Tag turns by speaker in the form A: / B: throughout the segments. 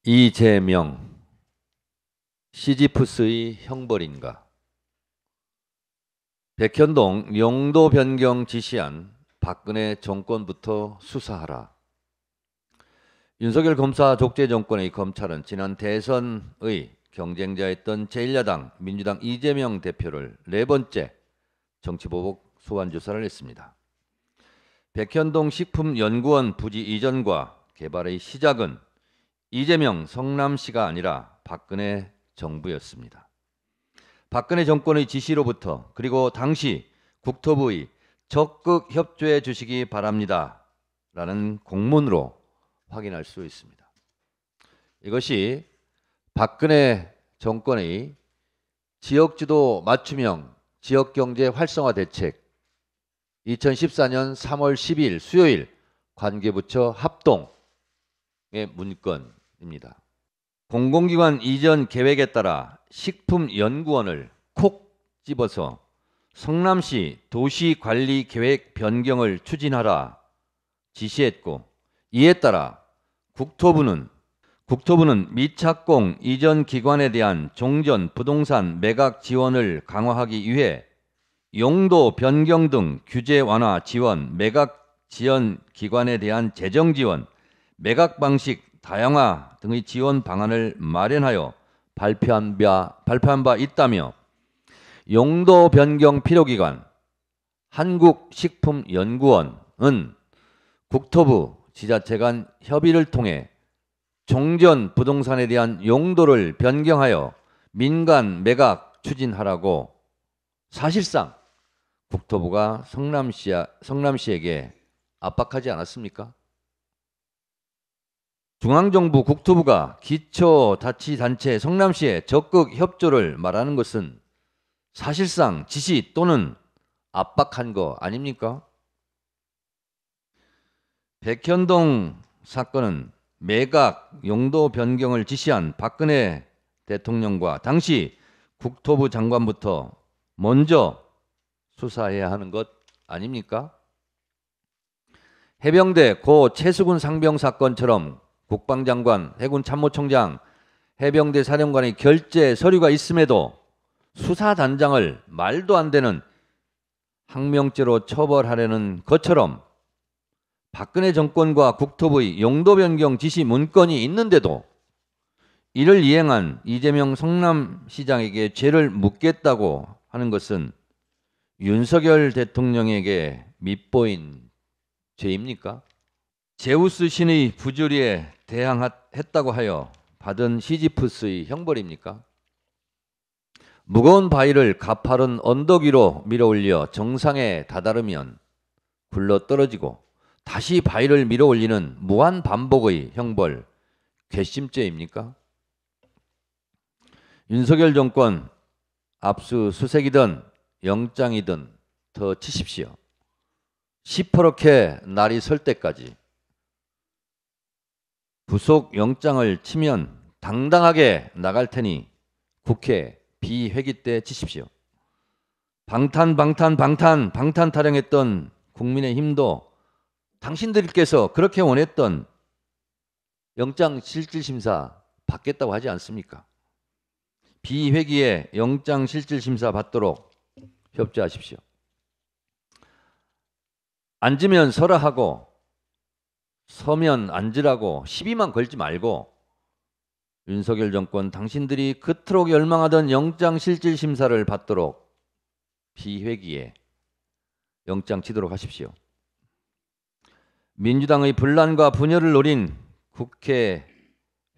A: 이재명, 시지프스의 형벌인가? 백현동 용도 변경 지시한 박근혜 정권부터 수사하라. 윤석열 검사 독재 정권의 검찰은 지난 대선의 경쟁자였던 제1야당 민주당 이재명 대표를 4번째 정치보복 소환조사를 했습니다. 백현동 식품연구원 부지 이전과 개발의 시작은 이재명 성남시가 아니라 박근혜 정부였습니다. 박근혜 정권의 지시로부터 그리고 당시 국토부의 적극 협조해 주시기 바랍니다 라는 공문으로 확인할 수 있습니다. 이것이 박근혜 정권의 지역주도 맞춤형 지역경제 활성화 대책 2014년 3월 12일 수요일 관계부처 합동의 문건입니다. 공공기관 이전 계획에 따라 식품연구원을 콕 집어서 성남시 도시관리계획 변경을 추진하라 지시했고, 이에 따라 국토부는 미착공 이전 기관에 대한 종전 부동산 매각 지원을 강화하기 위해 용도 변경 등 규제 완화 지원, 매각 지원 기관에 대한 재정 지원, 매각 방식 다양화 등의 지원 방안을 마련하여 발표한 바 있다며, 용도 변경 필요기관 한국식품연구원은 국토부, 지자체 간 협의를 통해 종전 부동산에 대한 용도를 변경하여 민간 매각 추진하라고 사실상 국토부가 성남시에게 압박하지 않았습니까? 중앙정부 국토부가 기초자치단체 성남시에 적극 협조를 말하는 것은 사실상 지시 또는 압박한 거 아닙니까? 백현동 사건은 매각 용도 변경을 지시한 박근혜 대통령과 당시 국토부 장관부터 먼저 수사해야 하는 것 아닙니까? 해병대 고 최수근 상병 사건처럼 국방장관, 해군참모총장, 해병대 사령관의 결재 서류가 있음에도 수사단장을 말도 안 되는 항명죄로 처벌하려는 것처럼 박근혜 정권과 국토부의 용도 변경 지시 문건이 있는데도 이를 이행한 이재명 성남시장에게 죄를 묻겠다고 하는 것은 윤석열 대통령에게 밉보인 죄입니까? 제우스 신의 부조리에 대항했다고 하여 받은 시지프스의 형벌입니까? 무거운 바위를 가파른 언덕 위로 밀어올려 정상에 다다르면 굴러떨어지고 다시 바위를 밀어올리는 무한 반복의 형벌, 괘씸죄입니까? 윤석열 정권 압수수색이든 영장이든 더 치십시오. 시퍼렇게 날이 설 때까지 구속 영장을 치면 당당하게 나갈 테니 국회 비회기 때 치십시오. 방탄 타령했던 국민의힘도 당신들께서 그렇게 원했던 영장실질심사 받겠다고 하지 않습니까? 비회기에 영장실질심사 받도록 협조하십시오. 앉으면 서라 하고 서면 앉으라고 시비만 걸지 말고 윤석열 정권 당신들이 그토록 열망하던 영장실질심사를 받도록 비회기에 영장 치도록 하십시오. 민주당의 분란과 분열을 노린 국회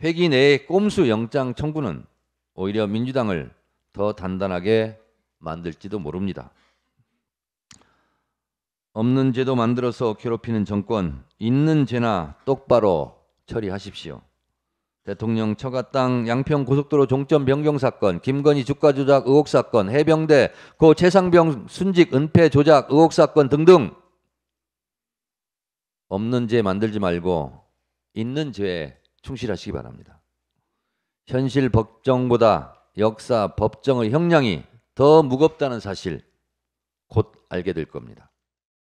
A: 회기 내의 꼼수 영장 청구는 오히려 민주당을 더 단단하게 만들지도 모릅니다. 없는 죄도 만들어서 괴롭히는 정권, 있는 죄나 똑바로 처리하십시오. 대통령 처가 땅 양평 고속도로 종점 변경 사건, 김건희 주가 조작 의혹 사건, 해병대 고 최상병 순직 은폐 조작 의혹 사건 등등 없는 죄 만들지 말고 있는 죄에 충실하시기 바랍니다. 현실 법정보다 역사 법정의 형량이 더 무겁다는 사실 곧 알게 될 겁니다.